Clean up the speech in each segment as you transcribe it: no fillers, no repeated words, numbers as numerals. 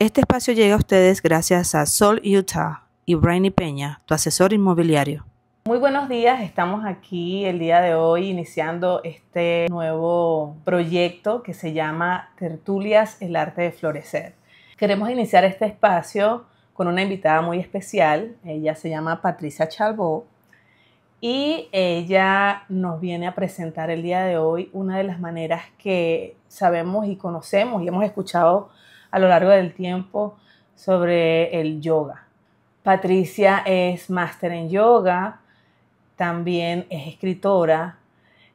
Este espacio llega a ustedes gracias a Sol Utah y Brainy Peña, tu asesor inmobiliario. Muy buenos días, estamos aquí el día de hoy iniciando este nuevo proyecto que se llama Tertulias, el arte de florecer. Queremos iniciar este espacio con una invitada muy especial, ella se llama Patricia Chalbault y ella nos viene a presentar el día de hoy una de las maneras que sabemos y conocemos y hemos escuchado a lo largo del tiempo sobre el yoga. Patricia es máster en yoga, también es escritora,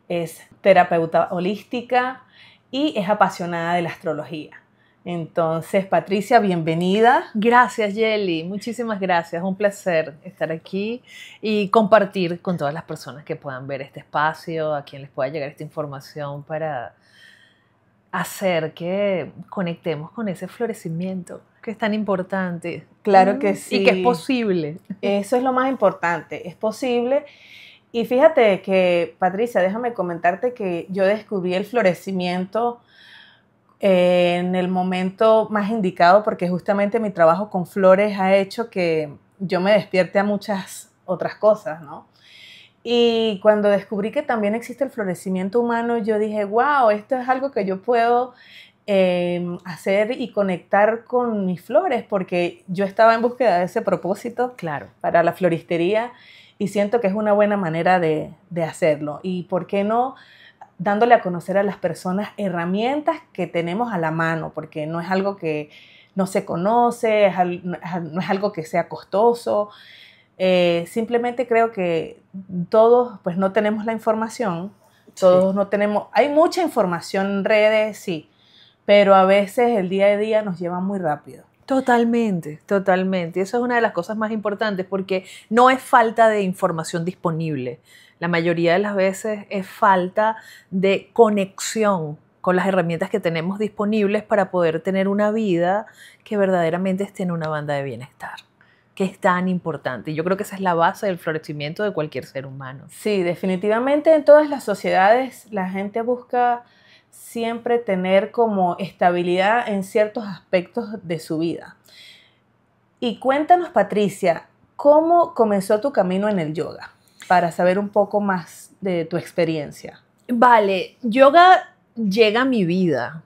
es terapeuta holística y es apasionada de la astrología. Entonces, Patricia, bienvenida. Gracias, Yeli. Muchísimas gracias. Un placer estar aquí y compartir con todas las personas que puedan ver este espacio, a quien les pueda llegar esta información para hacer que conectemos con ese florecimiento que es tan importante. Claro que sí. Y que es posible. Eso es lo más importante, es posible. Y fíjate que, Patricia, déjame comentarte que yo descubrí el florecimiento en el momento más indicado, porque justamente mi trabajo con flores ha hecho que yo me despierte a muchas otras cosas, ¿no? Y cuando descubrí que también existe el florecimiento humano, yo dije, wow, esto es algo que yo puedo hacer y conectar con mis flores, porque yo estaba en búsqueda de ese propósito, claro, para la floristería, y siento que es una buena manera de hacerlo. Y por qué no dándole a conocer a las personas herramientas que tenemos a la mano, porque no es algo que no se conoce, no es algo que sea costoso. Simplemente creo que todos pues no tenemos la información, todos no tenemos, hay mucha información en redes, sí, pero a veces el día a día nos lleva muy rápido. Totalmente, totalmente. Eso es una de las cosas más importantes porque no es falta de información disponible. La mayoría de las veces es falta de conexión con las herramientas que tenemos disponibles para poder tener una vida que verdaderamente esté en una banda de bienestar, que es tan importante. Y yo creo que esa es la base del florecimiento de cualquier ser humano. Sí, definitivamente en todas las sociedades la gente busca siempre tener como estabilidad en ciertos aspectos de su vida. Y cuéntanos, Patricia, ¿cómo comenzó tu camino en el yoga? Para saber un poco más de tu experiencia. Vale, yoga llega a mi vida.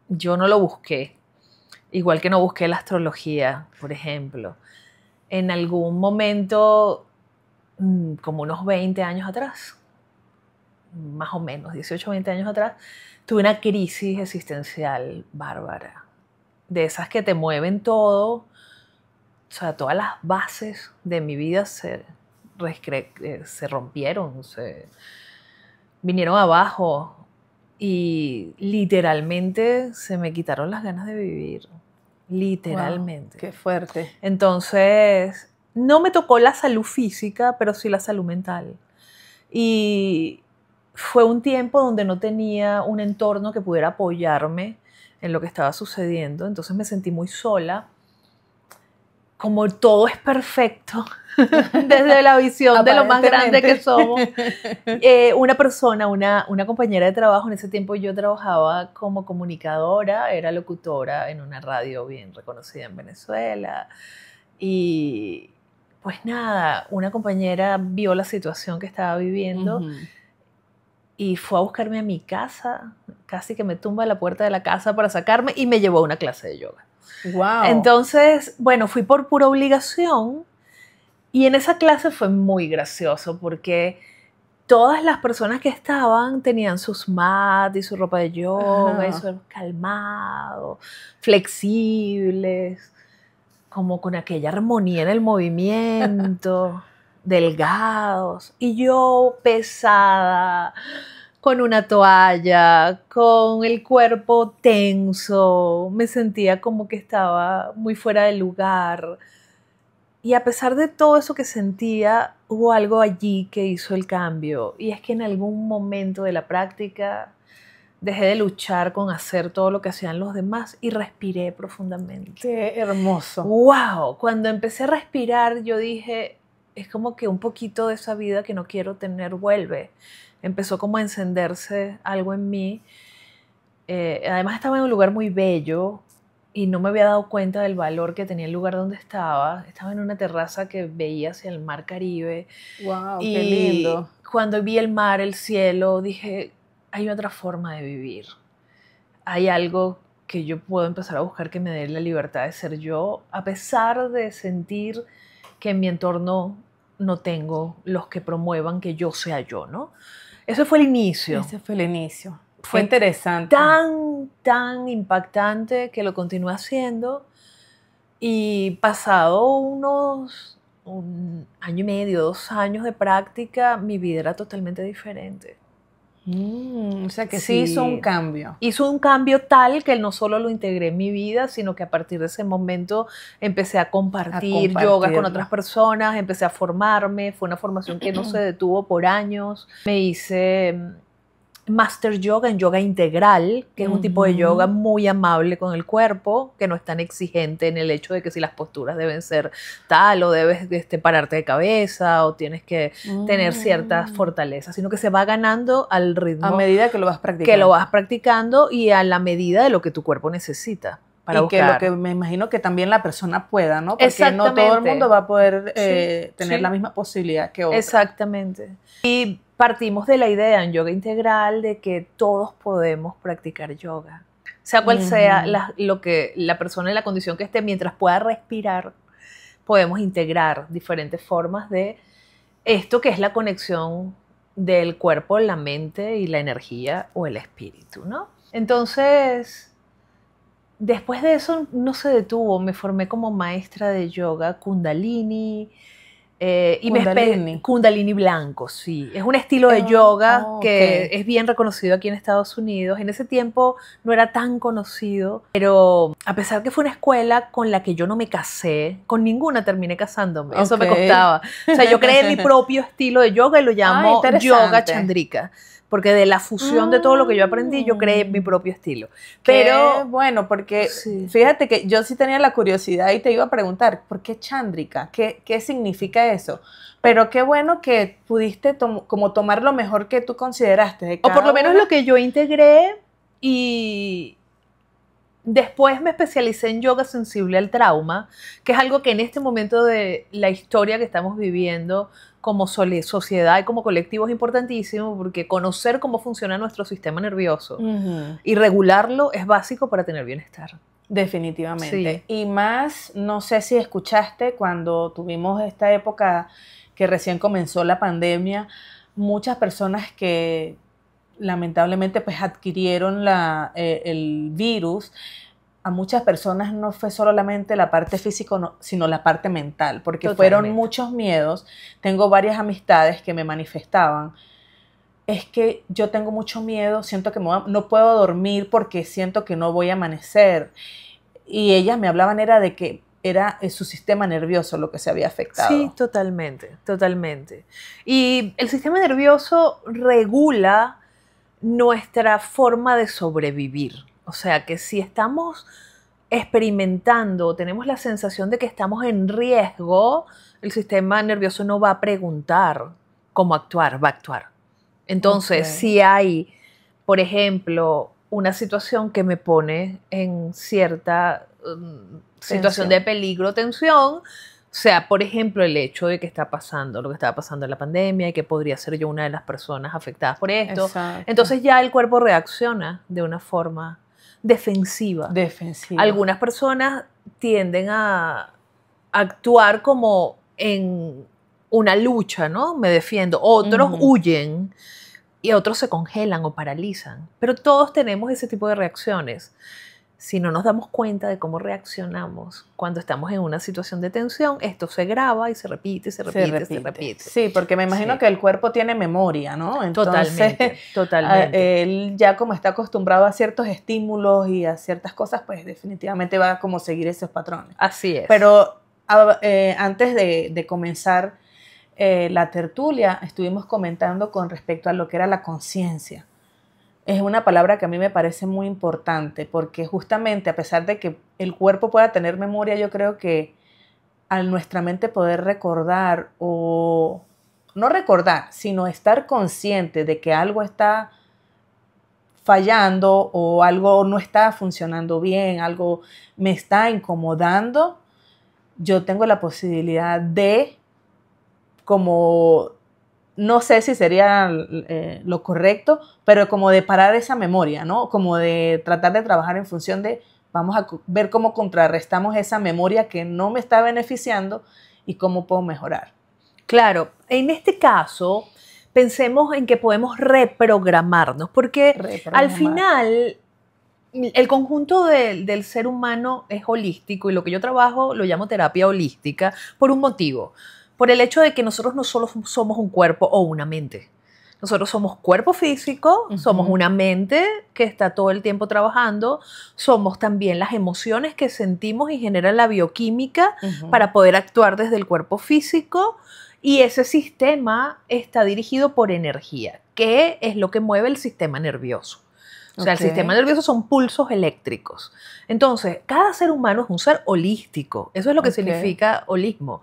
Yo no lo busqué. Igual que no busqué la astrología, por ejemplo. En algún momento, como unos 20 años atrás, más o menos, 18 o 20 años atrás, tuve una crisis existencial bárbara. De esas que te mueven todo. O sea, todas las bases de mi vida se rompieron, se vinieron abajo y literalmente se me quitaron las ganas de vivir. Literalmente. Wow, qué fuerte. Entonces, no me tocó la salud física, pero sí la salud mental. Y fue un tiempo donde no tenía un entorno que pudiera apoyarme en lo que estaba sucediendo. Entonces me sentí muy sola. Como todo es perfecto, desde la visión de lo más grande que somos. Una persona, una compañera de trabajo, en ese tiempo yo trabajaba como comunicadora, era locutora en una radio bien reconocida en Venezuela. Y pues nada, una compañera vio la situación que estaba viviendo y fue a buscarme a mi casa, casi que me tumba a la puerta de la casa para sacarme y me llevó a una clase de yoga. Wow. Entonces, bueno, fui por pura obligación y en esa clase fue muy gracioso porque todas las personas que estaban tenían sus mats y su ropa de yoga y su calmado, flexibles, como con aquella armonía en el movimiento, delgados, y yo pesada, con una toalla, con el cuerpo tenso, me sentía como que estaba muy fuera de lugar. Y a pesar de todo eso que sentía, hubo algo allí que hizo el cambio. Y es que en algún momento de la práctica dejé de luchar con hacer todo lo que hacían los demás y respiré profundamente. ¡Qué hermoso! ¡Wow! Cuando empecé a respirar, yo dije, es como que un poquito de esa vida que no quiero tener vuelve. Empezó como a encenderse algo en mí. Además estaba en un lugar muy bello, y no me había dado cuenta del valor que tenía el lugar donde estaba. Estaba en una terraza que veía hacia el mar Caribe. Wow, Y qué lindo. cuando vi el mar, el cielo, dije, hay otra forma de vivir. Hay algo que yo puedo empezar a buscar que me dé la libertad de ser yo, a pesar de sentir que en mi entorno no tengo los que promuevan que yo sea yo, ¿no? Eso fue el inicio. Ese fue el inicio. Fue Fue interesante. tan impactante que lo continué haciendo, y pasado un año y medio, 2 años de práctica, mi vida era totalmente diferente. O sea que sí hizo un cambio. Hizo un cambio tal que no solo lo integré en mi vida, sino que a partir de ese momento empecé a compartir yoga con otras personas, empecé a formarme. Fue una formación que no se detuvo por años. Me hice Master Yoga en yoga integral, que es un tipo de yoga muy amable con el cuerpo, que no es tan exigente en el hecho de que si las posturas deben ser tal o debes pararte de cabeza o tienes que tener ciertas fortalezas, sino que se va ganando al ritmo. A medida que lo vas practicando. Que lo vas practicando y a la medida de lo que tu cuerpo necesita. Para y buscar. que lo que me imagino que también la persona pueda, ¿no? Porque no todo el mundo va a poder tener la misma posibilidad que otro. Exactamente. Y partimos de la idea en yoga integral de que todos podemos practicar yoga. Sea cual sea la persona en la condición que esté, mientras pueda respirar, podemos integrar diferentes formas de esto que es la conexión del cuerpo, la mente y la energía o el espíritu, ¿no? Entonces, después de eso no se detuvo, me formé como maestra de yoga Kundalini. Kundalini blanco, sí. Es un estilo de yoga que es bien reconocido aquí en Estados Unidos. En ese tiempo no era tan conocido, pero a pesar que fue una escuela con la que yo no me casé, con ninguna terminé casándome. Eso me costaba. O sea, yo creé mi propio estilo de yoga y lo llamo yoga chandrika. Porque de la fusión de todo lo que yo aprendí, yo creé mi propio estilo. Pero bueno, porque fíjate que yo sí tenía la curiosidad y te iba a preguntar, ¿por qué chándrica? ¿Qué significa eso? Pero qué bueno que pudiste como tomar lo mejor que tú consideraste de cada o por lo menos lo que yo integré, y después me especialicé en yoga sensible al trauma, que es algo que en este momento de la historia que estamos viviendo como sociedad y como colectivo es importantísimo, porque conocer cómo funciona nuestro sistema nervioso y regularlo es básico para tener bienestar. Definitivamente. Sí. Y más, no sé si escuchaste cuando tuvimos esta época que recién comenzó la pandemia, muchas personas que lamentablemente pues adquirieron el virus. A muchas personas no fue solamente la parte física, sino la parte mental, porque fueron muchos miedos. Tengo varias amistades que me manifestaban, es que yo tengo mucho miedo, siento que no puedo dormir porque siento que no voy a amanecer. Y ellas me hablaban de que era su sistema nervioso lo que se había afectado. Sí, totalmente, totalmente. Y el sistema nervioso regula nuestra forma de sobrevivir. O sea, que si estamos experimentando, tenemos la sensación de que estamos en riesgo, el sistema nervioso no va a preguntar cómo actuar, va a actuar. Entonces, si hay, por ejemplo, una situación que me pone en cierta situación de peligro, tensión, o sea, por ejemplo, el hecho de que está pasando lo que estaba pasando en la pandemia y que podría ser yo una de las personas afectadas por esto. Exacto. Entonces ya el cuerpo reacciona de una forma defensiva. Algunas personas tienden a actuar como en una lucha, ¿no? Me defiendo. Otros huyen y otros se congelan o paralizan. Pero todos tenemos ese tipo de reacciones. Si no nos damos cuenta de cómo reaccionamos cuando estamos en una situación de tensión, esto se graba y se repite, se repite. Sí, porque me imagino que el cuerpo tiene memoria, ¿no? Entonces, totalmente. Él ya como está acostumbrado a ciertos estímulos y a ciertas cosas, pues definitivamente va a como seguir esos patrones. Así es. Pero antes de comenzar la tertulia, estuvimos comentando con respecto a lo que era la conciencia. Es una palabra que a mí me parece muy importante porque justamente a pesar de que el cuerpo pueda tener memoria, yo creo que al nuestra mente poder recordar o no recordar, sino estar consciente de que algo está fallando o algo no está funcionando bien, algo me está incomodando, yo tengo la posibilidad de, como, no sé si sería lo correcto, pero como de parar esa memoria, ¿no? Como de tratar de trabajar en función de, vamos a ver cómo contrarrestamos esa memoria que no me está beneficiando y cómo puedo mejorar. Claro, en este caso, pensemos en que podemos reprogramarnos, porque al final el conjunto del ser humano es holístico y lo que yo trabajo lo llamo terapia holística por un motivo, por el hecho de que nosotros no solo somos un cuerpo o una mente. Nosotros somos cuerpo físico, somos una mente que está todo el tiempo trabajando, somos también las emociones que sentimos y generan la bioquímica para poder actuar desde el cuerpo físico, y ese sistema está dirigido por energía, que es lo que mueve el sistema nervioso. O sea, el sistema nervioso son pulsos eléctricos. Entonces, cada ser humano es un ser holístico. Eso es lo que significa holismo.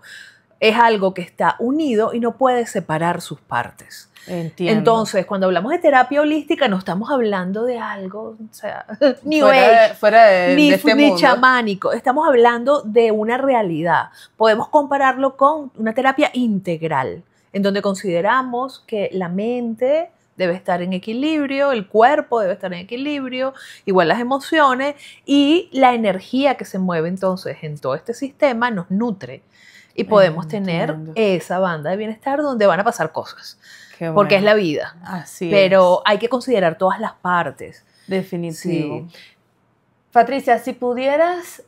Es algo que está unido y no puede separar sus partes. Entiendo. Entonces, cuando hablamos de terapia holística, no estamos hablando de algo, o sea, ni ni chamánico. Estamos hablando de una realidad. Podemos compararlo con una terapia integral, en donde consideramos que la mente debe estar en equilibrio, el cuerpo debe estar en equilibrio, igual las emociones, y la energía que se mueve entonces en todo este sistema nos nutre. Y podemos tener esa banda de bienestar donde van a pasar cosas. Porque es la vida. Así pero hay que considerar todas las partes. Definitivo. Sí. Patricia, si pudieras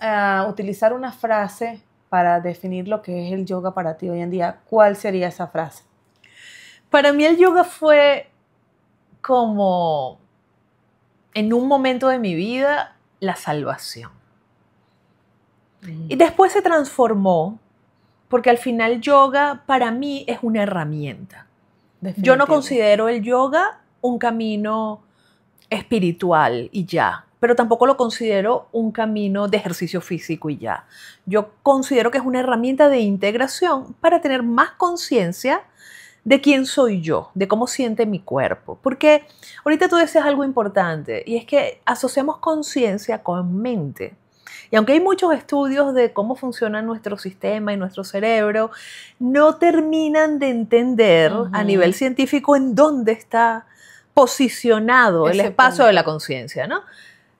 utilizar una frase para definir lo que es el yoga para ti hoy en día, ¿cuál sería esa frase? Para mí el yoga fue como, en un momento de mi vida, la salvación. Y después se transformó, porque al final yoga para mí es una herramienta. Yo no considero el yoga un camino espiritual y ya, pero tampoco lo considero un camino de ejercicio físico y ya. Yo considero que es una herramienta de integración para tener más conciencia de quién soy yo, de cómo siente mi cuerpo. Porque ahorita tú decías algo importante, y es que asociamos conciencia con mente. Y aunque hay muchos estudios de cómo funciona nuestro sistema y nuestro cerebro, no terminan de entender a nivel científico en dónde está posicionado el espacio de la conciencia, ¿no?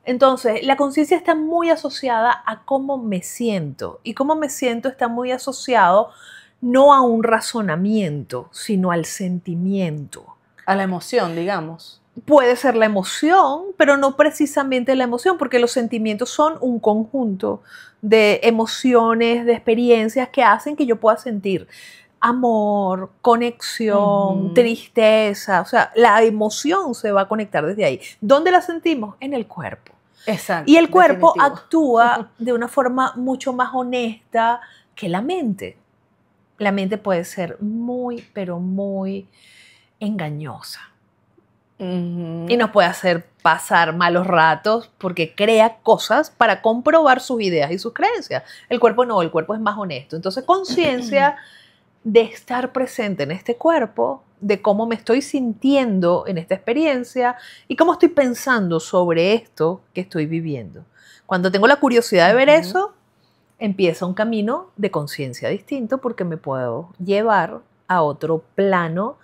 Entonces, la conciencia está muy asociada a cómo me siento. Y cómo me siento está muy asociado no a un razonamiento, sino al sentimiento. A la emoción, digamos. Puede ser la emoción, pero no precisamente la emoción, porque los sentimientos son un conjunto de emociones, de experiencias que hacen que yo pueda sentir amor, conexión, tristeza. O sea, la emoción se va a conectar desde ahí. ¿Dónde la sentimos? En el cuerpo. Exacto. Y el cuerpo actúa de una forma mucho más honesta que la mente. La mente puede ser muy, pero muy engañosa. Y nos puede hacer pasar malos ratos porque crea cosas para comprobar sus ideas y sus creencias. El cuerpo no, el cuerpo es más honesto. Entonces, conciencia de estar presente en este cuerpo, de cómo me estoy sintiendo en esta experiencia y cómo estoy pensando sobre esto que estoy viviendo. Cuando tengo la curiosidad de ver eso, empieza un camino de conciencia distinto porque me puedo llevar a otro plano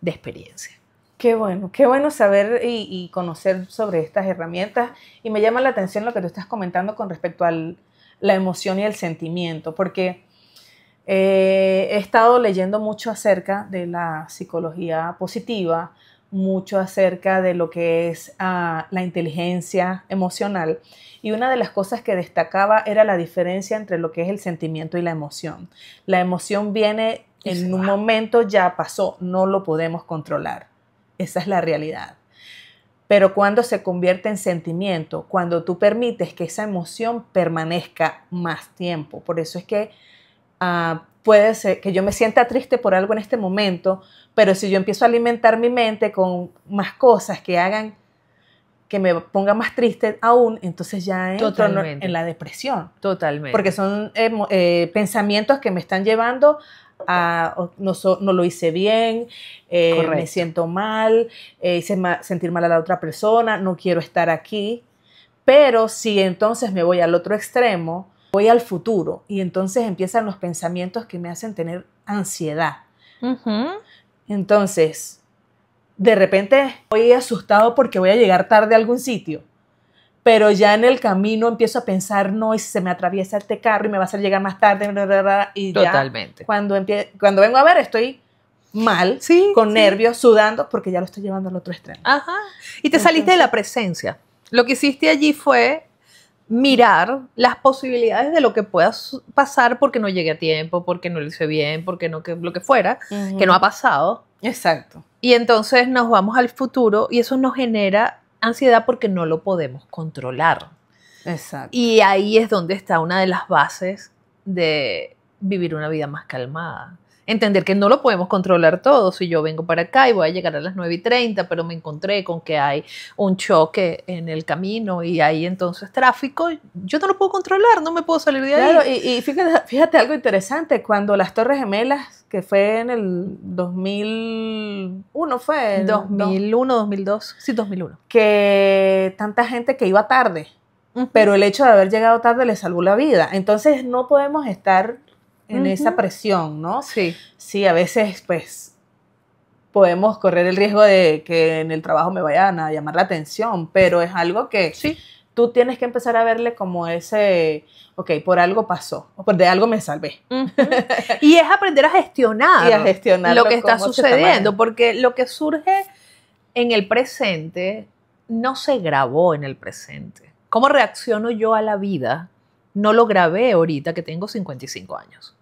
de experiencia. Qué bueno saber y conocer sobre estas herramientas, y me llama la atención lo que tú estás comentando con respecto a la emoción y el sentimiento, porque he estado leyendo mucho acerca de la psicología positiva, mucho acerca de lo que es la inteligencia emocional, y una de las cosas que destacaba era la diferencia entre lo que es el sentimiento y la emoción. La emoción viene en un momento, ya pasó, no lo podemos controlar. Esa es la realidad. Pero cuando se convierte en sentimiento, cuando tú permites que esa emoción permanezca más tiempo, por eso es que puede ser que yo me sienta triste por algo en este momento, pero si yo empiezo a alimentar mi mente con más cosas que hagan que me ponga más triste aún, entonces ya entro Totalmente. en la depresión. Totalmente. Porque son pensamientos que me están llevando a no lo hice bien, me Correcto. siento mal, hice sentir mal a la otra persona, no quiero estar aquí. Pero si entonces me voy al otro extremo, voy al futuro y entonces empiezan los pensamientos que me hacen tener ansiedad. Ujú. Entonces, de repente voy asustado porque voy a llegar tarde a algún sitio, pero ya en el camino empiezo a pensar, no, y si se me atraviesa este carro y me va a hacer llegar más tarde, bla, bla, bla, y Totalmente. ya cuando vengo a ver estoy mal, Sí, con sí. nervios, sudando, porque ya lo estoy llevando al otro extremo. Ajá. Y te saliste de la presencia. Lo que hiciste allí fue mirar las posibilidades de lo que pueda pasar porque no llegué a tiempo, porque no lo hice bien, porque no, que lo que fuera, que no ha pasado. Exacto. Y entonces nos vamos al futuro y eso nos genera ansiedad porque no lo podemos controlar. Exacto. Y ahí es donde está una de las bases de vivir una vida más calmada. Entender que no lo podemos controlar todo. Si yo vengo para acá y voy a llegar a las 9:30, pero me encontré con que hay un choque en el camino y hay entonces tráfico, yo no lo puedo controlar, no me puedo salir de ahí. Claro, y fíjate algo interesante, cuando las Torres Gemelas, que fue en el 2001, fue el 2001, 2002, sí, 2001. Que tanta gente que iba tarde, pero el hecho de haber llegado tarde le salvó la vida. Entonces no podemos estar en esa presión, ¿no? Sí. Sí, a veces pues podemos correr el riesgo de que en el trabajo me vayan a llamar la atención, pero es algo que Sí. tú tienes que empezar a verle como ese, ok, por algo pasó, o de algo me salvé. Y es aprender a gestionar, Y a gestionar lo que está cómo se está sucediendo, manejando. porque lo que surge en el presente no se grabó en el presente. ¿Cómo reacciono yo a la vida? No lo grabé ahorita que tengo 55 años.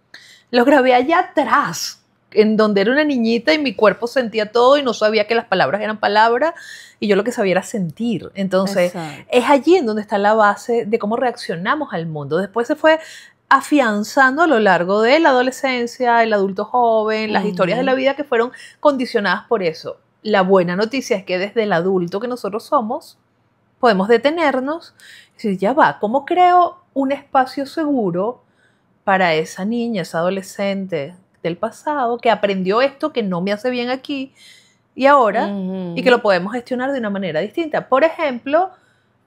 Lo grabé allá atrás, en donde era una niñita y mi cuerpo sentía todo y no sabía que las palabras eran palabras y yo lo que sabía era sentir. Entonces, Exacto. es allí en donde está la base de cómo reaccionamos al mundo. Después se fue afianzando a lo largo de la adolescencia, el adulto joven, las historias de la vida que fueron condicionadas por eso. La buena noticia es que desde el adulto que nosotros somos, podemos detenernos y decir, ya va, ¿cómo creo un espacio seguro para esa niña, esa adolescente del pasado que aprendió esto que no me hace bien aquí y ahora y que lo podemos gestionar de una manera distinta? Por ejemplo,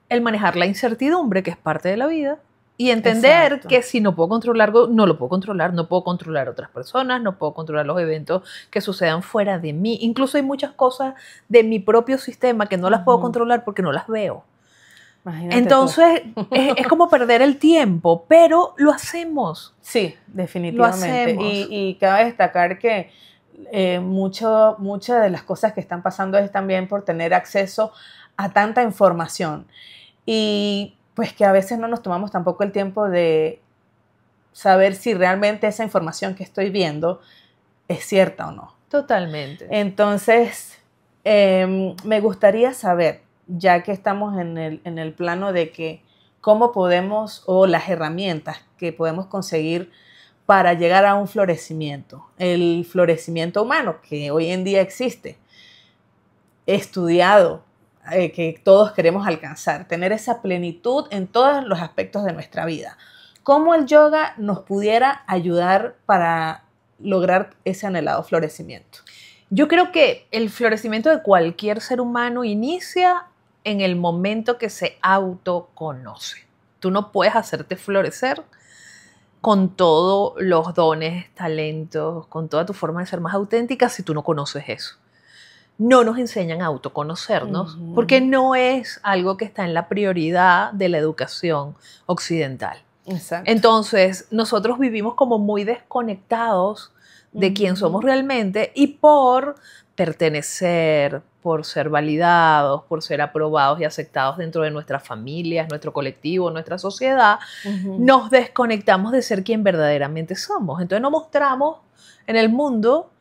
el manejar la incertidumbre, que es parte de la vida, y entender Exacto. que si no puedo controlar algo, no lo puedo controlar, no puedo controlar otras personas, no puedo controlar los eventos que sucedan fuera de mí. Incluso hay muchas cosas de mi propio sistema que no las puedo controlar porque no las veo. Imagínate Entonces, es como perder el tiempo, pero lo hacemos. Sí, definitivamente. Lo hacemos. Y cabe destacar que muchas de las cosas que están pasando es también por tener acceso a tanta información. Y pues que a veces no nos tomamos tampoco el tiempo de saber si realmente esa información que estoy viendo es cierta o no. Totalmente. Entonces, me gustaría saber, ya que estamos en el plano de que cómo podemos, o las herramientas que podemos conseguir para llegar a un florecimiento, el florecimiento humano que hoy en día existe, estudiado, que todos queremos alcanzar, tener esa plenitud en todos los aspectos de nuestra vida. ¿Cómo el yoga nos pudiera ayudar para lograr ese anhelado florecimiento? Yo creo que el florecimiento de cualquier ser humano inicia en el momento que se autoconoce. Tú no puedes hacerte florecer con todos los dones, talentos, con toda tu forma de ser más auténtica si tú no conoces eso. No nos enseñan a autoconocernos porque no es algo que está en la prioridad de la educación occidental. Exacto. Entonces, nosotros vivimos como muy desconectados de quién somos realmente y por pertenecer, por ser validados, por ser aprobados y aceptados dentro de nuestras familias, nuestro colectivo, nuestra sociedad, nos desconectamos de ser quien verdaderamente somos. Entonces nos mostramos en el mundo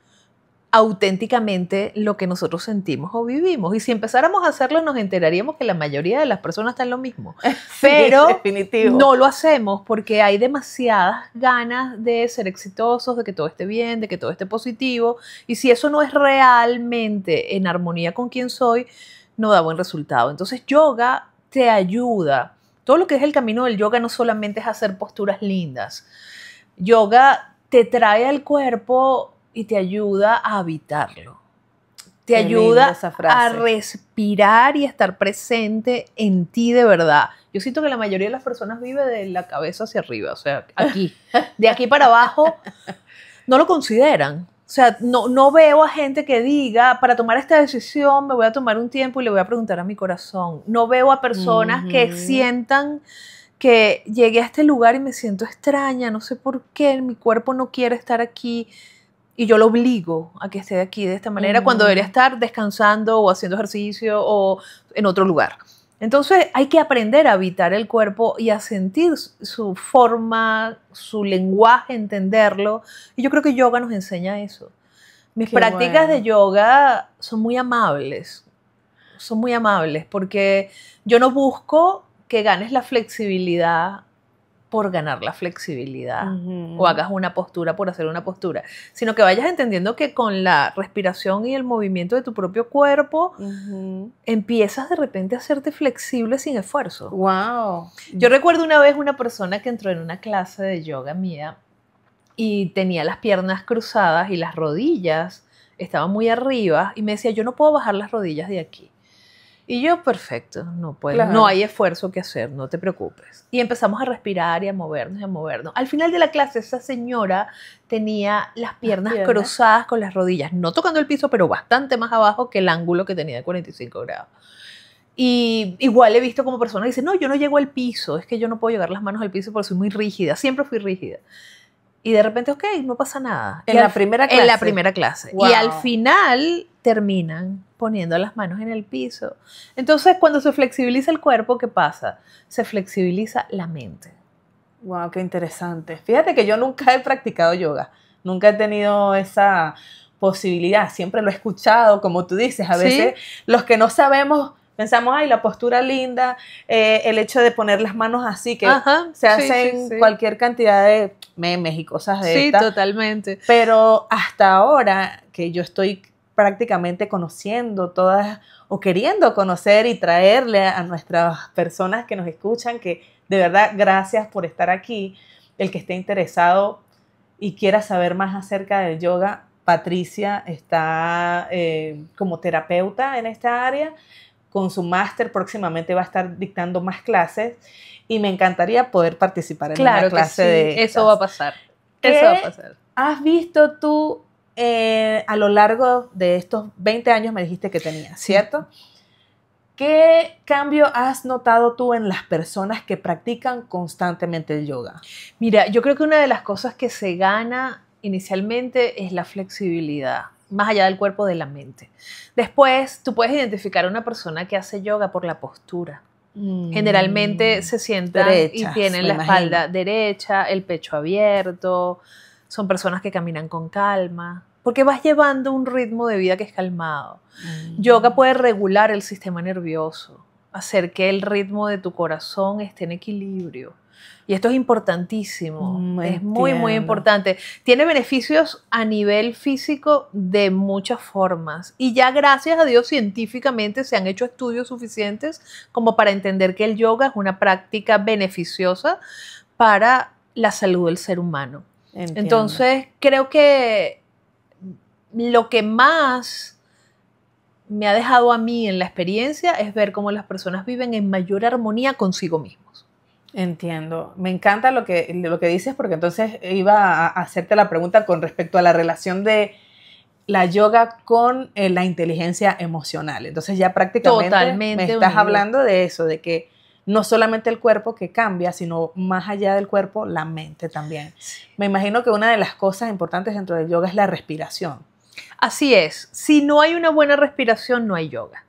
auténticamente lo que nosotros sentimos o vivimos. Y si empezáramos a hacerlo, nos enteraríamos que la mayoría de las personas están lo mismo. Pero definitivo. No lo hacemos porque hay demasiadas ganas de ser exitosos, de que todo esté bien, de que todo esté positivo. Y si eso no es realmente en armonía con quién soy, no da buen resultado. Entonces, yoga te ayuda. Todo lo que es el camino del yoga no solamente es hacer posturas lindas. Yoga te trae al cuerpo y te ayuda a habitarlo. Te ayuda a respirar y estar presente en ti de verdad. Yo siento que la mayoría de las personas vive de la cabeza hacia arriba, o sea, aquí. De aquí para abajo no lo consideran. O sea, no veo a gente que diga, para tomar esta decisión me voy a tomar un tiempo y le voy a preguntar a mi corazón. No veo a personas que sientan que llegué a este lugar y me siento extraña, no sé por qué, mi cuerpo no quiere estar aquí y yo lo obligo a que esté aquí de esta manera cuando debería estar descansando o haciendo ejercicio o en otro lugar. Entonces hay que aprender a habitar el cuerpo y a sentir su forma, su lenguaje, entenderlo. Y yo creo que yoga nos enseña eso. Mis prácticas de yoga son muy amables porque yo no busco que ganes la flexibilidad por ganar la flexibilidad o hagas una postura por hacer una postura, sino que vayas entendiendo que con la respiración y el movimiento de tu propio cuerpo empiezas de repente a hacerte flexible sin esfuerzo. Wow. Yo recuerdo una vez una persona que entró en una clase de yoga mía y tenía las piernas cruzadas y las rodillas estaban muy arriba y me decía, yo no puedo bajar las rodillas de aquí. Y yo, perfecto, no puedo, claro. No hay esfuerzo que hacer, no te preocupes. Y empezamos a respirar y a movernos y a movernos. Al final de la clase, esa señora tenía las piernas cruzadas con las rodillas, no tocando el piso, pero bastante más abajo que el ángulo que tenía de 45 grados. Y igual he visto como personas que dicen, no, yo no llego al piso, es que yo no puedo llegar las manos al piso porque soy muy rígida, siempre fui rígida. Y de repente, ok, no pasa nada. En la primera clase. En la primera clase. Wow. Y al final terminan poniendo las manos en el piso. Entonces, cuando se flexibiliza el cuerpo, ¿qué pasa? Se flexibiliza la mente. Wow, qué interesante. Fíjate que yo nunca he practicado yoga. Nunca he tenido esa posibilidad. Siempre lo he escuchado, como tú dices. A veces los que no sabemos pensamos, ay, la postura linda, el hecho de poner las manos así, que se hacen cualquier cantidad de memes y cosas de estas. Sí, totalmente. Pero hasta ahora que yo estoy prácticamente conociendo todas, o queriendo conocer y traerle a nuestras personas que nos escuchan, que de verdad, gracias por estar aquí. El que esté interesado y quiera saber más acerca del yoga, Patricia está como terapeuta en esta área. Con su máster próximamente va a estar dictando más clases y me encantaría poder participar en una clase de estas. Eso va a pasar. Eso va a pasar. ¿Has visto tú a lo largo de estos 20 años me dijiste que tenías, ¿cierto? ¿Qué cambio has notado tú en las personas que practican constantemente el yoga? Mira, yo creo que una de las cosas que se gana inicialmente es la flexibilidad, más allá del cuerpo, de la mente. Después, tú puedes identificar a una persona que hace yoga por la postura. Generalmente se sientan y tienen la espalda derecha, el pecho abierto. Son personas que caminan con calma, porque vas llevando un ritmo de vida que es calmado. Yoga puede regular el sistema nervioso, hacer que el ritmo de tu corazón esté en equilibrio. Y esto es importantísimo, es muy, muy importante. Tiene beneficios a nivel físico de muchas formas. Y ya, gracias a Dios, científicamente se han hecho estudios suficientes como para entender que el yoga es una práctica beneficiosa para la salud del ser humano. Entiendo. Entonces, creo que lo que más me ha dejado a mí en la experiencia es ver cómo las personas viven en mayor armonía consigo mismos. Entiendo. Me encanta lo que dices, porque entonces iba a hacerte la pregunta con respecto a la relación de la yoga con la inteligencia emocional. Entonces ya prácticamente totalmente me estás hablando de eso, de que no solamente el cuerpo que cambia, sino más allá del cuerpo, la mente también. Sí. Me imagino que una de las cosas importantes dentro del yoga es la respiración. Así es. Si no hay una buena respiración, no hay yoga.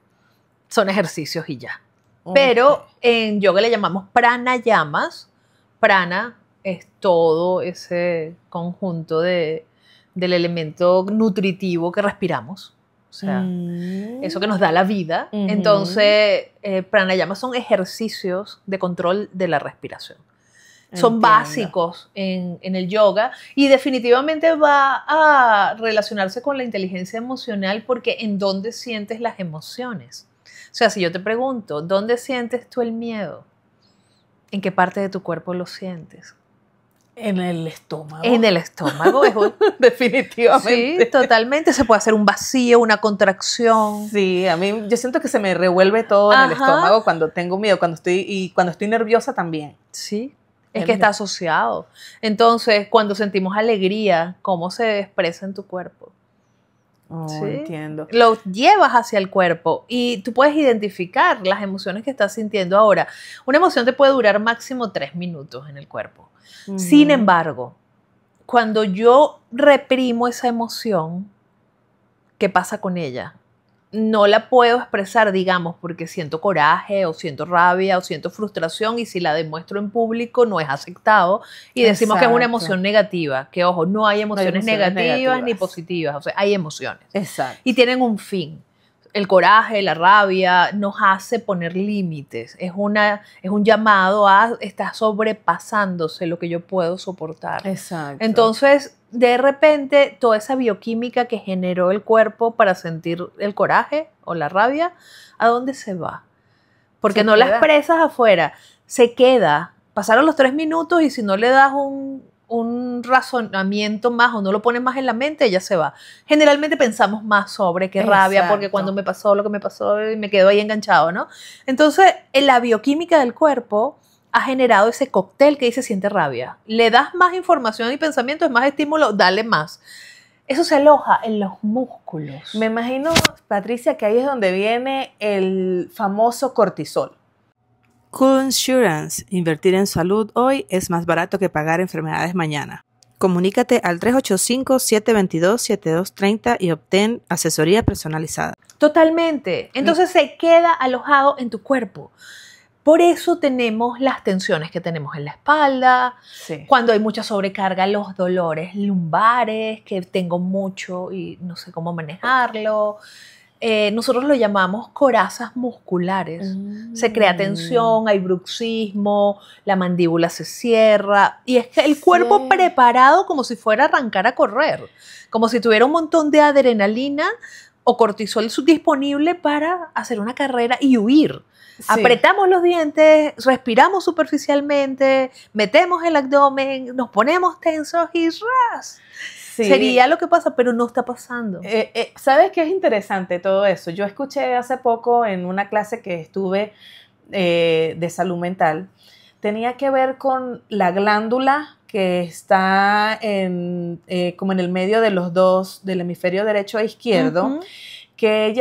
Son ejercicios y ya. Pero en yoga le llamamos pranayamas. Prana es todo ese conjunto del elemento nutritivo que respiramos. O sea, eso que nos da la vida. Entonces, pranayamas son ejercicios de control de la respiración. Son básicos en el yoga y definitivamente va a relacionarse con la inteligencia emocional, porque ¿en dónde sientes las emociones? O sea, si yo te pregunto, ¿dónde sientes tú el miedo? ¿En qué parte de tu cuerpo lo sientes? En el estómago. En el estómago. Definitivamente. Sí, totalmente. Se puede hacer un vacío, una contracción. Sí, a mí yo siento que se me revuelve todo en el Ajá. estómago cuando tengo miedo, cuando estoy nerviosa también. Sí, es que está asociado. Entonces, cuando sentimos alegría, ¿cómo se expresa en tu cuerpo? Oh, Sí. entiendo. Lo llevas hacia el cuerpo y tú puedes identificar las emociones que estás sintiendo ahora. Una emoción te puede durar máximo 3 minutos en el cuerpo. Sin embargo, cuando yo reprimo esa emoción, ¿qué pasa con ella? No la puedo expresar, digamos, porque siento coraje o siento rabia o siento frustración y si la demuestro en público no es aceptado y decimos que es una Exacto. emoción negativa, que ojo, no hay emociones, negativas ni positivas, o sea, hay emociones. Exacto. Y tienen un fin. El coraje, la rabia nos hace poner límites. Es un llamado a estar sobrepasándose lo que yo puedo soportar. Exacto. Entonces, de repente, toda esa bioquímica que generó el cuerpo para sentir el coraje o la rabia, ¿a dónde se va? Porque no la expresas afuera, se queda. Pasaron los 3 minutos y si no le das un razonamiento más o no lo pones más en la mente, ella se va. Generalmente pensamos más sobre qué rabia, porque cuando me pasó lo que me pasó y me quedo ahí enganchado, ¿no? Entonces, en la bioquímica del cuerpo ha generado ese cóctel que dice siente rabia. Le das más información y pensamientos, más estímulo, dale más. Eso se aloja en los músculos. Me imagino, Patricia, que ahí es donde viene el famoso cortisol. Cool Insurance. Invertir en salud hoy es más barato que pagar enfermedades mañana. Comunícate al 385-722-7230 y obtén asesoría personalizada. Totalmente. Entonces se queda alojado en tu cuerpo. Por eso tenemos las tensiones que tenemos en la espalda, Sí. cuando hay mucha sobrecarga, los dolores lumbares, que tengo mucho y no sé cómo manejarlo. Nosotros lo llamamos corazas musculares. Se crea tensión, hay bruxismo, la mandíbula se cierra y es que el cuerpo preparado como si fuera a arrancar a correr, como si tuviera un montón de adrenalina o cortisol disponible para hacer una carrera y huir. Sí. Apretamos los dientes, respiramos superficialmente, metemos el abdomen, nos ponemos tensos y ¡ras! Sí. Sería lo que pasa, pero no está pasando. ¿Sabes qué es interesante todo eso? Yo escuché hace poco en una clase que estuve de salud mental, tenía que ver con la glándula que está como en el medio de los dos, del hemisferio derecho e izquierdo, que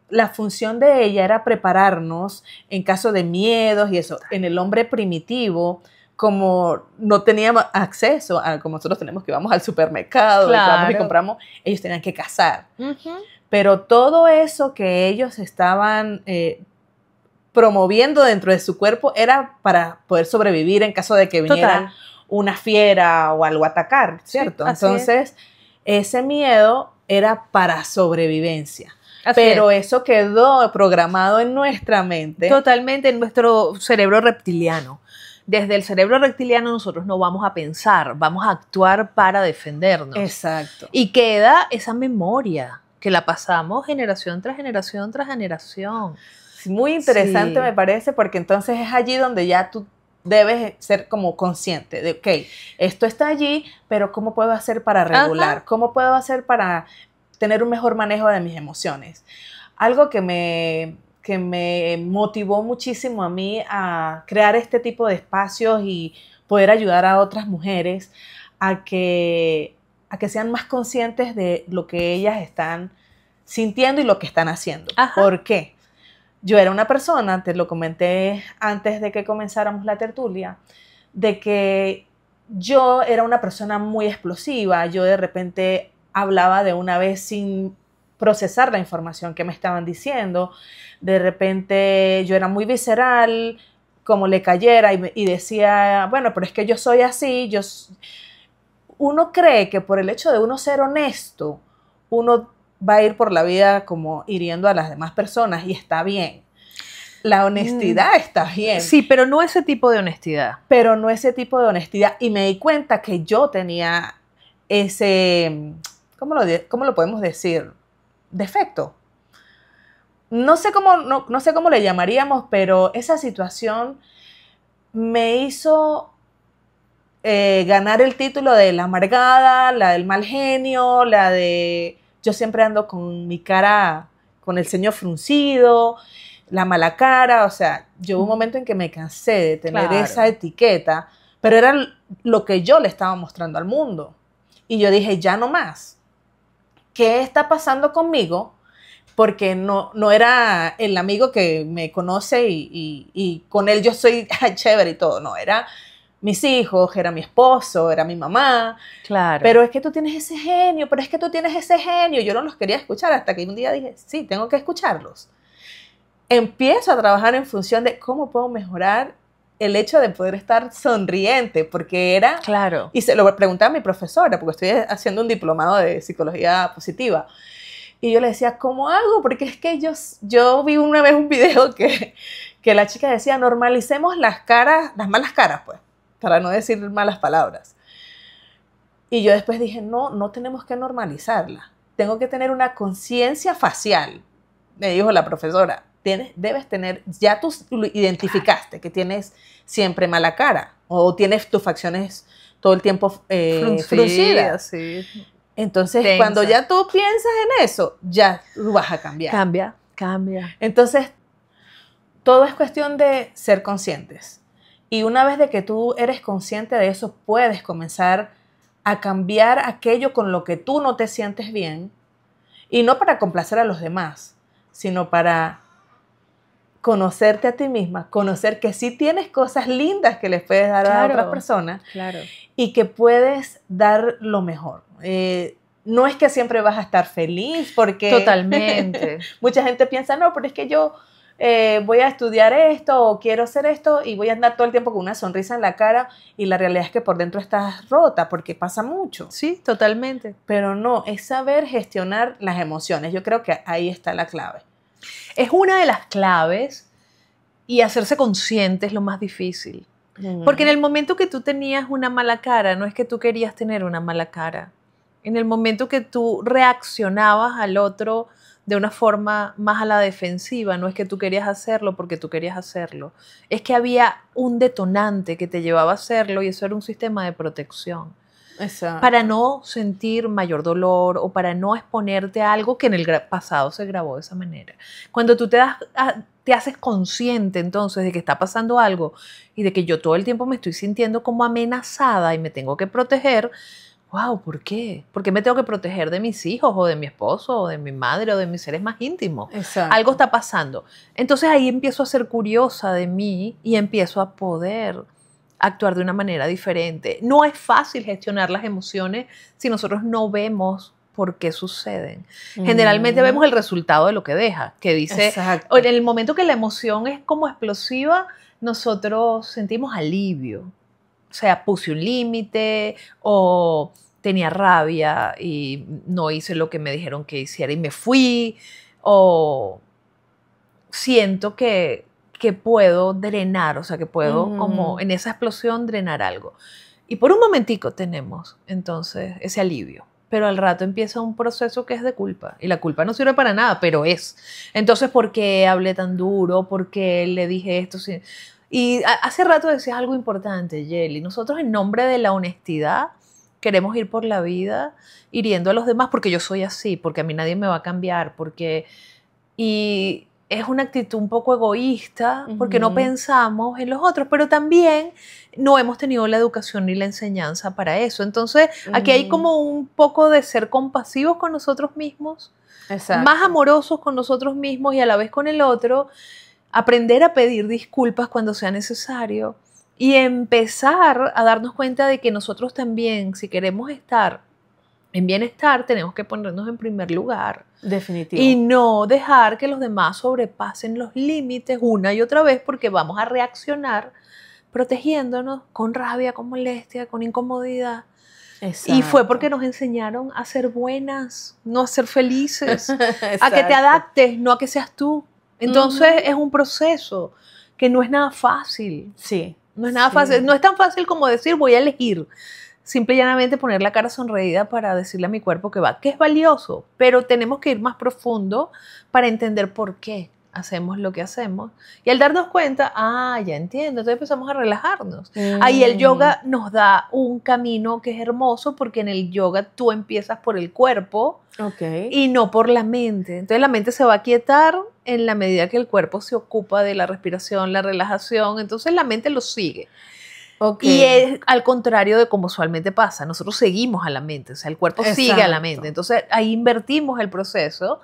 la función de ella era prepararnos en caso de miedos y eso. En el hombre primitivo, como no teníamos acceso a como nosotros tenemos, que vamos al supermercado, claro, y vamos y compramos, ellos tenían que cazar. Pero todo eso que ellos estaban promoviendo dentro de su cuerpo era para poder sobrevivir en caso de que viniera una fiera o algo a atacar, ¿cierto? Sí, entonces, ese miedo era para sobrevivencia. Pero eso quedó programado en nuestra mente. Totalmente, en nuestro cerebro reptiliano. Desde el cerebro reptiliano nosotros no vamos a pensar, vamos a actuar para defendernos. Exacto. Y queda esa memoria que la pasamos generación tras generación tras generación. Muy interesante, me parece, porque entonces es allí donde ya tú debes ser como consciente de, ok, esto está allí, pero ¿cómo puedo hacer para regular? ¿Cómo puedo hacer para tener un mejor manejo de mis emociones? Algo que me motivó muchísimo a mí a crear este tipo de espacios y poder ayudar a otras mujeres a que sean más conscientes de lo que ellas están sintiendo y lo que están haciendo. ¿Por qué? Yo era una persona, te lo comenté antes de que comenzáramos la tertulia, de que yo era una persona muy explosiva. Yo de repente hablaba de una vez sin procesar la información que me estaban diciendo. De repente yo era muy visceral, como le cayera, y decía, bueno, pero es que yo soy así. Uno cree que por el hecho de uno ser honesto, uno va a ir por la vida como hiriendo a las demás personas, y está bien. La honestidad está bien. Sí, pero no ese tipo de honestidad. Pero no ese tipo de honestidad. Y me di cuenta que yo tenía ese, ¿cómo lo podemos decir? Defecto. no sé cómo, no sé cómo le llamaríamos, pero esa situación me hizo ganar el título de la amargada, la del mal genio, la de yo siempre ando con mi cara, con el ceño fruncido, la mala cara. O sea, yo hubo un momento en que me cansé de tener esa etiqueta, pero era lo que yo le estaba mostrando al mundo. Y yo dije, ya no más. ¿Qué está pasando conmigo? Porque no era el amigo que me conoce y con él yo soy chévere y todo. No, era mis hijos, era mi esposo, era mi mamá. Claro. Pero es que tú tienes ese genio, pero es que tú tienes ese genio. Yo no los quería escuchar hasta que un día dije, sí, tengo que escucharlos. Empiezo a trabajar en función de cómo puedo mejorar el hecho de poder estar sonriente, porque era... Claro. Y se lo pregunté a mi profesora, porque estoy haciendo un diplomado de psicología positiva. Y yo le decía, ¿cómo hago? Porque es que yo vi una vez un video que la chica decía, normalicemos las malas caras, pues, para no decir malas palabras. Y yo después dije, no tenemos que normalizarla. Tengo que tener una conciencia facial, me dijo la profesora. Debes tener, ya tú identificaste que tienes siempre mala cara o tienes tus facciones todo el tiempo fruncidas. Sí. Entonces, Tensa. cuando ya tú piensas en eso, ya tú vas a cambiar. Cambia. Entonces, todo es cuestión de ser conscientes. Y una vez de que tú eres consciente de eso, puedes comenzar a cambiar aquello con lo que tú no te sientes bien. Y no para complacer a los demás, sino para conocerte a ti misma, conocer que sí tienes cosas lindas que les puedes dar a otras personas. Claro. Y que puedes dar lo mejor. No es que siempre vas a estar feliz, porque totalmente. Mucha gente piensa, no, pero es que yo voy a estudiar esto o quiero hacer esto y voy a andar todo el tiempo con una sonrisa en la cara, y la realidad es que por dentro estás rota, porque pasa mucho. Sí, totalmente. Pero no, es saber gestionar las emociones. Yo creo que ahí está la clave. Es una de las claves, y hacerse consciente es lo más difícil. Porque en el momento que tú tenías una mala cara, no es que tú querías tener una mala cara. En el momento que tú reaccionabas al otro de una forma más a la defensiva, no es que tú querías hacerlo porque tú querías hacerlo. Es que había un detonante que te llevaba a hacerlo, y eso era un sistema de protección. Exacto. Para no sentir mayor dolor o para no exponerte a algo que en el pasado se grabó de esa manera. Cuando tú te haces consciente entonces de que está pasando algo y de que yo todo el tiempo me estoy sintiendo como amenazada y me tengo que proteger, wow, ¿por qué? ¿Por qué me tengo que proteger de mis hijos o de mi esposo o de mi madre o de mis seres más íntimos? Exacto. Algo está pasando. Entonces ahí empiezo a ser curiosa de mí y empiezo a poder actuar de una manera diferente. No es fácil gestionar las emociones si nosotros no vemos por qué suceden. Generalmente vemos el resultado de lo que deja, que dice, exacto, en el momento que la emoción es como explosiva, nosotros sentimos alivio. O sea, puse un límite o tenía rabia y no hice lo que me dijeron que hiciera y me fui, o siento que puedo drenar, o sea, que puedo como en esa explosión drenar algo. Y por un momentico tenemos entonces ese alivio, pero al rato empieza un proceso que es de culpa, y la culpa no sirve para nada, pero es. Entonces, ¿por qué hablé tan duro? ¿Por qué le dije esto? Y hace rato decías algo importante, Yeli. Nosotros, en nombre de la honestidad, queremos ir por la vida hiriendo a los demás porque yo soy así, porque a mí nadie me va a cambiar, y es una actitud un poco egoísta porque no pensamos en los otros, pero también no hemos tenido la educación ni la enseñanza para eso. Entonces, aquí hay como un poco de ser compasivos con nosotros mismos, exacto, más amorosos con nosotros mismos y a la vez con el otro, aprender a pedir disculpas cuando sea necesario y empezar a darnos cuenta de que nosotros también, si queremos estar en bienestar, tenemos que ponernos en primer lugar. Definitivo. Y no dejar que los demás sobrepasen los límites una y otra vez, porque vamos a reaccionar protegiéndonos con rabia, con molestia, con incomodidad. Exacto. Y fue porque nos enseñaron a ser buenas, no a ser felices, a que te adaptes, no a que seas tú. Entonces es un proceso que no es nada fácil. Sí. No es nada fácil. No es tan fácil como decir voy a elegir simple y llanamente poner la cara sonreída para decirle a mi cuerpo que es valioso, pero tenemos que ir más profundo para entender por qué hacemos lo que hacemos. Y al darnos cuenta, ya entiendo, entonces empezamos a relajarnos. Ahí el yoga nos da un camino que es hermoso, porque en el yoga tú empiezas por el cuerpo y no por la mente. Entonces la mente se va a quietar en la medida que el cuerpo se ocupa de la respiración, la relajación, entonces la mente lo sigue. Y es al contrario de como usualmente pasa, nosotros seguimos a la mente, o sea, el cuerpo sigue a la mente, entonces ahí invertimos el proceso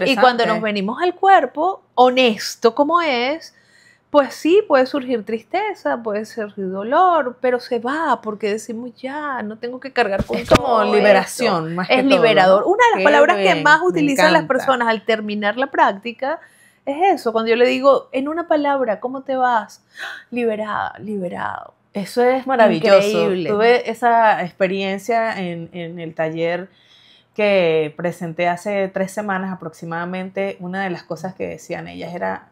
y cuando nos venimos al cuerpo, honesto como es, pues sí, puede surgir tristeza, puede surgir dolor, pero se va porque decimos ya, no tengo que cargar con es como liberación, esto. Más que es liberador. todo, ¿no? Una de las palabras que más utilizan las personas al terminar la práctica es eso, cuando yo le digo en una palabra, ¿cómo te vas? Liberada, liberado. Eso es maravilloso. Increíble. Tuve esa experiencia en el taller que presenté hace 3 semanas aproximadamente. Una de las cosas que decían ellas era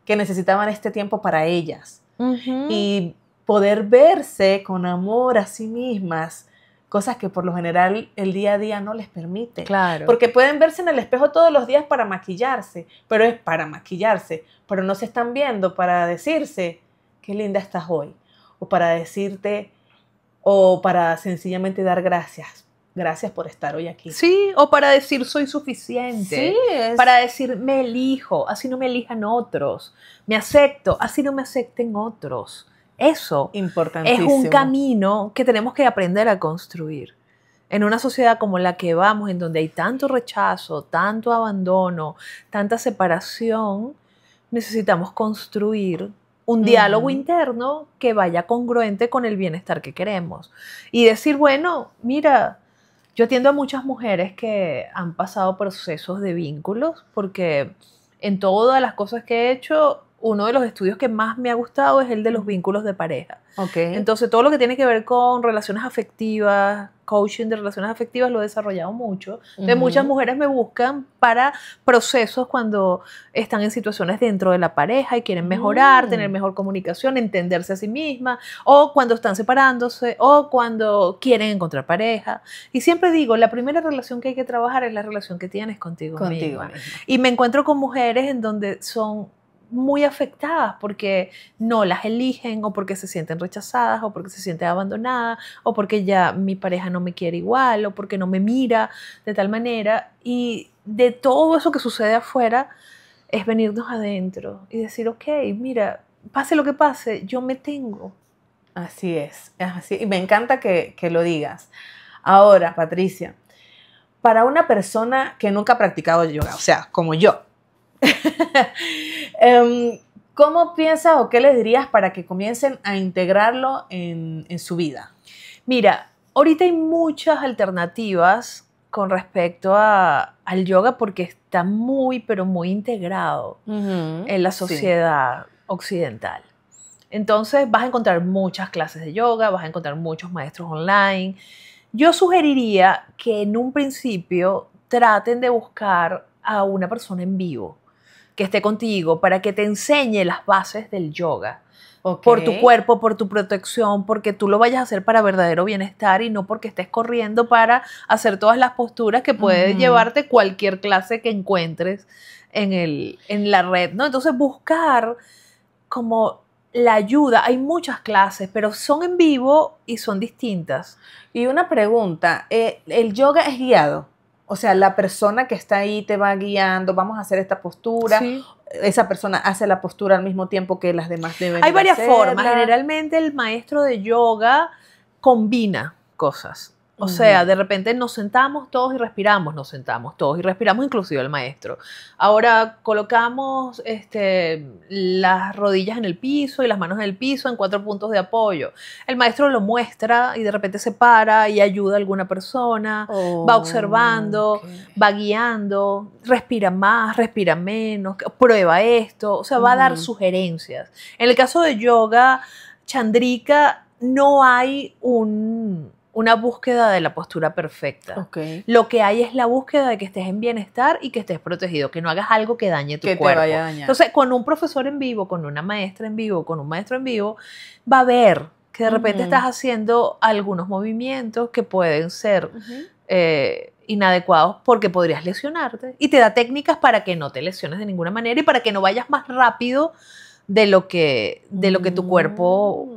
que necesitaban este tiempo para ellas y poder verse con amor a sí mismas, cosas que por lo general el día a día no les permite. Claro. Porque pueden verse en el espejo todos los días para maquillarse, pero es para maquillarse, pero no se están viendo para decirse qué linda estás hoy. O para decirte, o para sencillamente dar gracias. Gracias por estar hoy aquí. Sí, o para decir soy suficiente. Sí, para decir me elijo, así no me elijan otros. Me acepto, así no me acepten otros. Eso importantísimo. Es un camino que tenemos que aprender a construir. En una sociedad como la que vamos, en donde hay tanto rechazo, tanto abandono, tanta separación, necesitamos construir un diálogo interno que vaya congruente con el bienestar que queremos. Y decir, bueno, mira, yo atiendo a muchas mujeres que han pasado procesos de vínculos, porque en todas las cosas que he hecho, uno de los estudios que más me ha gustado es el de los vínculos de pareja. Entonces, todo lo que tiene que ver con relaciones afectivas, coaching de relaciones afectivas, lo he desarrollado mucho. Entonces, muchas mujeres me buscan para procesos cuando están en situaciones dentro de la pareja y quieren mejorar, tener mejor comunicación, entenderse a sí mismas, o cuando están separándose, o cuando quieren encontrar pareja. Y siempre digo, la primera relación que hay que trabajar es la relación que tienes contigo misma. Y me encuentro con mujeres en donde son muy afectadas porque no las eligen, o porque se sienten rechazadas, o porque se sienten abandonadas, o porque ya mi pareja no me quiere igual, o porque no me mira de tal manera. Y de todo eso que sucede afuera es venirnos adentro y decir, ok, mira, pase lo que pase, yo me tengo. Así es, así. Y me encanta que lo digas. Ahora, Patricia, para una persona que nunca ha practicado yoga, o sea, como yo, ¿cómo piensas o qué les dirías para que comiencen a integrarlo en su vida? Mira, ahorita hay muchas alternativas con respecto al yoga porque está muy, pero muy integrado en la sociedad occidental. Entonces vas a encontrar muchas clases de yoga, vas a encontrar muchos maestros online. Yo sugeriría que en un principio traten de buscar a una persona en vivo que esté contigo para que te enseñe las bases del yoga. Por tu cuerpo, por tu protección, porque tú lo vayas a hacer para verdadero bienestar y no porque estés corriendo para hacer todas las posturas que puede llevarte cualquier clase que encuentres en la red, ¿no? Entonces buscar como la ayuda. Hay muchas clases, pero son en vivo y son distintas. Y una pregunta, ¿el yoga es guiado? O sea, la persona que está ahí te va guiando, vamos a hacer esta postura. Sí. Esa persona hace la postura al mismo tiempo que las demás deben Hay varias hacerla. formas. Generalmente el maestro de yoga combina cosas. O sea, de repente nos sentamos todos y respiramos, nos sentamos todos y respiramos, inclusive el maestro. Ahora colocamos las rodillas en el piso y las manos en el piso en 4 puntos de apoyo. El maestro lo muestra y de repente se para y ayuda a alguna persona, va observando, va guiando, respira más, respira menos, prueba esto, o sea, va a dar sugerencias. En el caso de yoga, Chandrika, no hay una búsqueda de la postura perfecta. Lo que hay es la búsqueda de que estés en bienestar y que estés protegido, que no hagas algo que dañe tu cuerpo. Te vaya a dañar. Entonces, con un profesor en vivo, con una maestra en vivo, con un maestro en vivo, va a ver que de repente estás haciendo algunos movimientos que pueden ser inadecuados porque podrías lesionarte, y te da técnicas para que no te lesiones de ninguna manera y para que no vayas más rápido de lo que tu cuerpo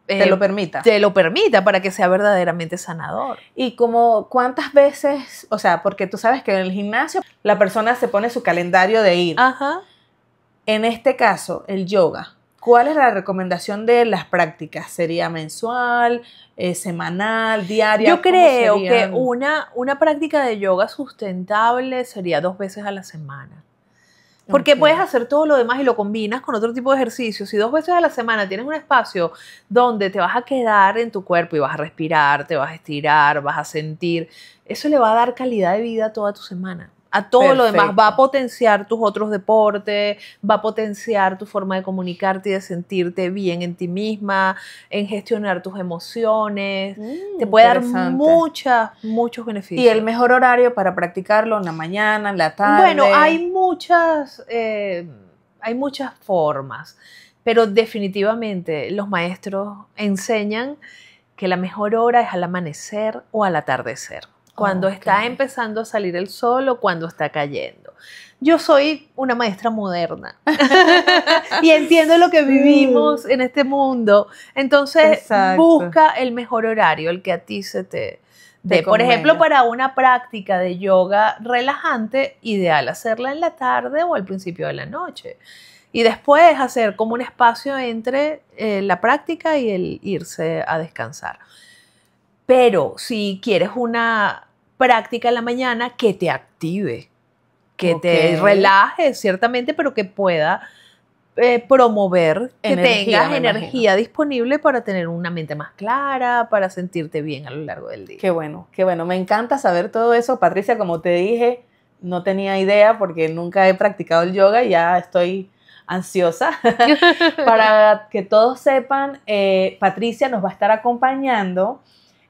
te lo permita. Te lo permita, para que sea verdaderamente sanador. Y como cuántas veces, o sea, porque tú sabes que en el gimnasio la persona se pone su calendario de ir. Ajá. En este caso, el yoga, ¿cuál es la recomendación de las prácticas? ¿Sería mensual, semanal, diaria? Yo creo que una práctica de yoga sustentable sería 2 veces a la semana. Porque puedes hacer todo lo demás y lo combinas con otro tipo de ejercicios. Si 2 veces a la semana tienes un espacio donde te vas a quedar en tu cuerpo y vas a respirar, te vas a estirar, vas a sentir, eso le va a dar calidad de vida a toda tu semana. A todo lo demás va a potenciar tus otros deportes, va a potenciar tu forma de comunicarte y de sentirte bien en ti misma, en gestionar tus emociones. Te puede dar muchos beneficios. ¿Y el mejor horario para practicarlo? ¿En la mañana, en la tarde? Bueno, hay muchas formas, pero definitivamente los maestros enseñan que la mejor hora es al amanecer o al atardecer. Cuando está empezando a salir el sol o cuando está cayendo. Yo soy una maestra moderna y entiendo lo que vivimos en este mundo. Entonces, busca el mejor horario, el que a ti se te dé. Por ejemplo, para una práctica de yoga relajante, ideal hacerla en la tarde o al principio de la noche. Y después hacer como un espacio entre la práctica y el irse a descansar. Pero si quieres una práctica en la mañana que te active, que te relaje, ciertamente, pero que pueda promover que tengas energía disponible para tener una mente más clara, para sentirte bien a lo largo del día. Qué bueno, qué bueno. Me encanta saber todo eso. Patricia, como te dije, no tenía idea porque nunca he practicado el yoga y ya estoy ansiosa. Para que todos sepan, Patricia nos va a estar acompañando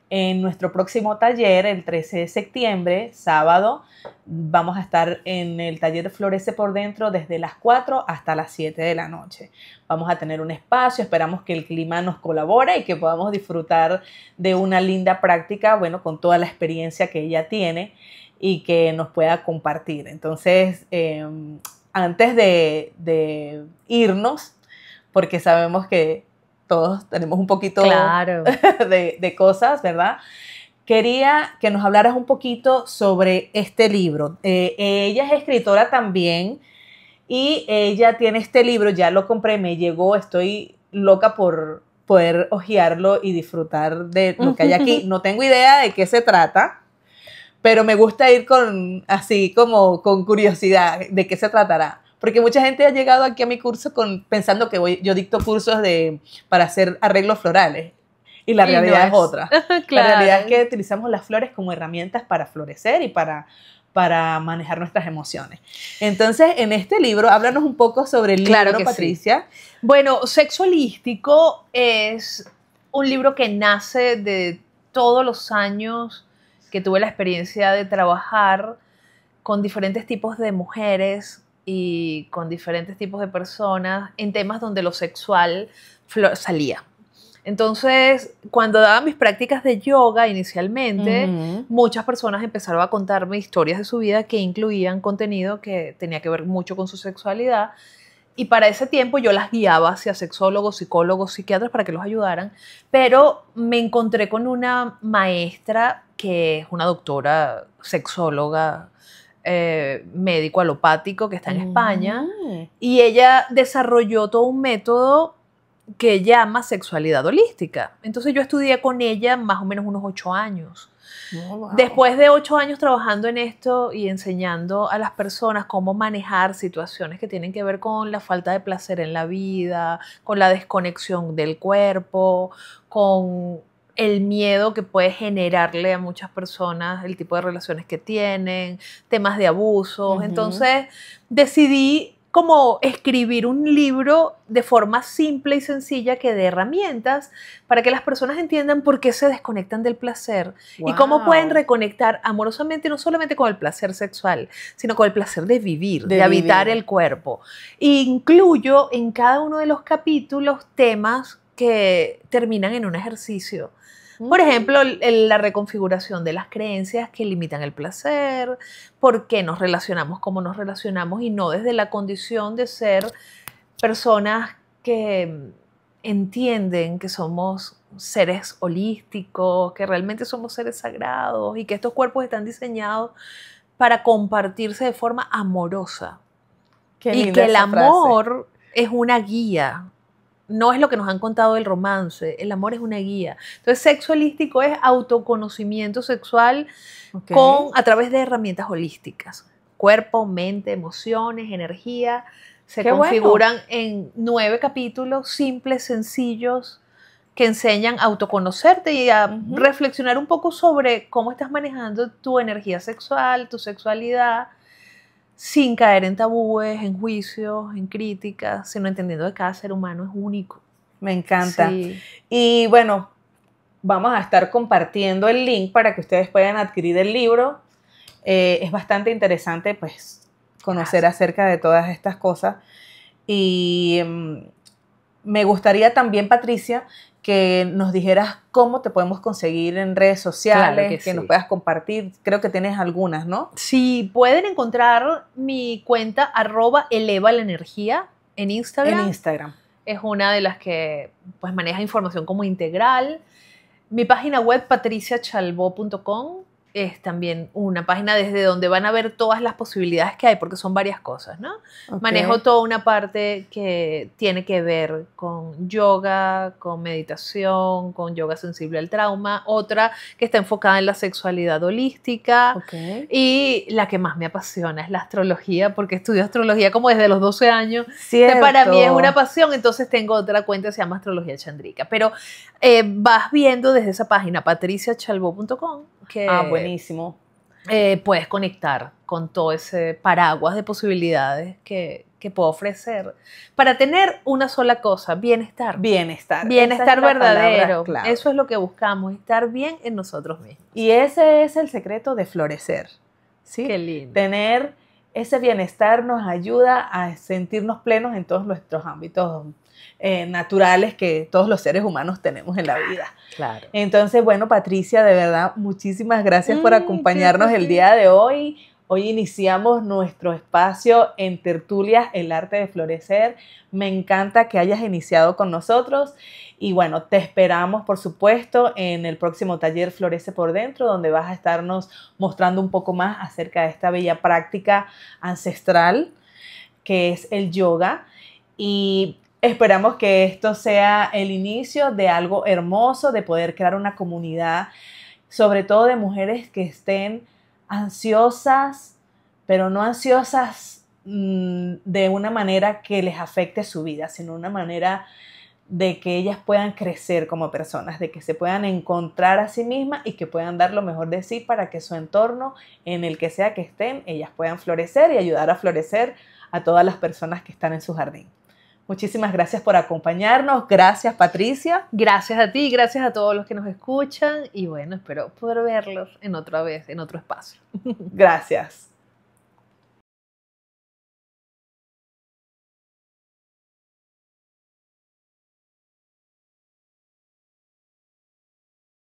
en nuestro próximo taller el 13 de septiembre, sábado. Vamos a estar en el taller Florece por Dentro desde las 4 hasta las 7 de la noche. Vamos a tener un espacio, esperamos que el clima nos colabore y que podamos disfrutar de una linda práctica, bueno, con toda la experiencia que ella tiene y que nos pueda compartir. Entonces, antes de irnos, porque sabemos que todos tenemos un poquito de cosas, ¿verdad? Quería que nos hablaras un poquito sobre este libro. Ella es escritora también y ella tiene este libro, ya lo compré, me llegó, estoy loca por poder hojearlo y disfrutar de lo que hay aquí. No tengo idea de qué se trata, pero me gusta ir así como con curiosidad de qué se tratará. Porque mucha gente ha llegado aquí a mi curso pensando que yo dicto cursos para hacer arreglos florales. Y la realidad es otra. Claro. La realidad es que utilizamos las flores como herramientas para florecer y para manejar nuestras emociones. Entonces, en este libro, háblanos un poco sobre el libro, Patricia. Sí. Bueno, Sexo Holístico es un libro que nace de todos los años que tuve la experiencia de trabajar con diferentes tipos de mujeres y con diferentes tipos de personas en temas donde lo sexual salía. Entonces, cuando daba mis prácticas de yoga inicialmente, muchas personas empezaron a contarme historias de su vida que incluían contenido que tenía que ver mucho con su sexualidad. Y para ese tiempo yo las guiaba hacia sexólogos, psicólogos, psiquiatras para que los ayudaran. Pero me encontré con una maestra que es una doctora sexóloga, médico alopático que está en España, y ella desarrolló todo un método que llama sexualidad holística. Entonces yo estudié con ella más o menos unos 8 años. Oh, wow. Después de 8 años trabajando en esto y enseñando a las personas cómo manejar situaciones que tienen que ver con la falta de placer en la vida, con la desconexión del cuerpo, con el miedo que puede generarle a muchas personas el tipo de relaciones que tienen, temas de abusos. Entonces decidí como escribir un libro de forma simple y sencilla que dé herramientas para que las personas entiendan por qué se desconectan del placer y cómo pueden reconectar amorosamente no solamente con el placer sexual, sino con el placer de vivir, de habitar el cuerpo. E incluyo en cada uno de los capítulos temas que terminan en un ejercicio. Por ejemplo, la reconfiguración de las creencias que limitan el placer, por qué nos relacionamos como nos relacionamos y no desde la condición de ser personas que entienden que somos seres holísticos, que realmente somos seres sagrados y que estos cuerpos están diseñados para compartirse de forma amorosa. Qué Y linda que el esa amor es una guía. No es lo que nos han contado del romance, el amor es una guía. Entonces, sexo holístico es autoconocimiento sexual frase. a través de herramientas holísticas. Cuerpo, mente, emociones, energía. Se Qué configuran en 9 capítulos simples, sencillos, que enseñan a autoconocerte y a reflexionar un poco sobre cómo estás manejando tu energía sexual, tu sexualidad, sin caer en tabúes, en juicios, en críticas, sino entendiendo que cada ser humano es único. Me encanta. Sí. Y bueno, vamos a estar compartiendo el link para que ustedes puedan adquirir el libro. Es bastante interesante, pues, conocer acerca de todas estas cosas. Y me gustaría también, Patricia, que nos dijeras cómo te podemos conseguir en redes sociales, Claro que nos sí. puedas compartir. Creo que tienes algunas, ¿no? Sí, pueden encontrar mi cuenta @eleva-la-energía en Instagram. En Instagram. Es una de las que pues maneja información como integral. Mi página web patriciachalbo.com es también una página desde donde van a ver todas las posibilidades que hay, porque son varias cosas, ¿no? Okay. Manejo toda una parte que tiene que ver con yoga, con meditación, con yoga sensible al trauma, otra que está enfocada en la sexualidad holística, Okay. y la que más me apasiona es la astrología, porque estudio astrología como desde los 12 años. Cierto. Para mí es una pasión, entonces tengo otra cuenta que se llama Astrología Chandrika, pero vas viendo desde esa página patriciachalbo.com que buenísimo. Puedes conectar con todo ese paraguas de posibilidades que puedo ofrecer para tener una sola cosa, bienestar. Bienestar. Bienestar verdadero. Clave. Eso es lo que buscamos, estar bien en nosotros mismos. Y ese es el secreto de florecer, ¿sí? Qué lindo. Tener ese bienestar nos ayuda a sentirnos plenos en todos nuestros ámbitos naturales que todos los seres humanos tenemos en la vida. Claro. Entonces, bueno, Patricia, de verdad, muchísimas gracias por acompañarnos el día de hoy. Hoy iniciamos nuestro espacio en Tertulias, el arte de florecer. Me encanta que hayas iniciado con nosotros y bueno, te esperamos, por supuesto, en el próximo taller Florece por Dentro, donde vas a estarnos mostrando un poco más acerca de esta bella práctica ancestral que es el yoga. Y esperamos que esto sea el inicio de algo hermoso, de poder crear una comunidad, sobre todo de mujeres que estén ansiosas, pero no ansiosas de una manera que les afecte su vida, sino una manera de que ellas puedan crecer como personas, de que se puedan encontrar a sí mismas y que puedan dar lo mejor de sí para que su entorno, en el que sea que estén, ellas puedan florecer y ayudar a florecer a todas las personas que están en su jardín. Muchísimas gracias por acompañarnos. Gracias, Patricia. Gracias a ti, gracias a todos los que nos escuchan y bueno, espero poder verlos en otra vez, en otro espacio. Gracias.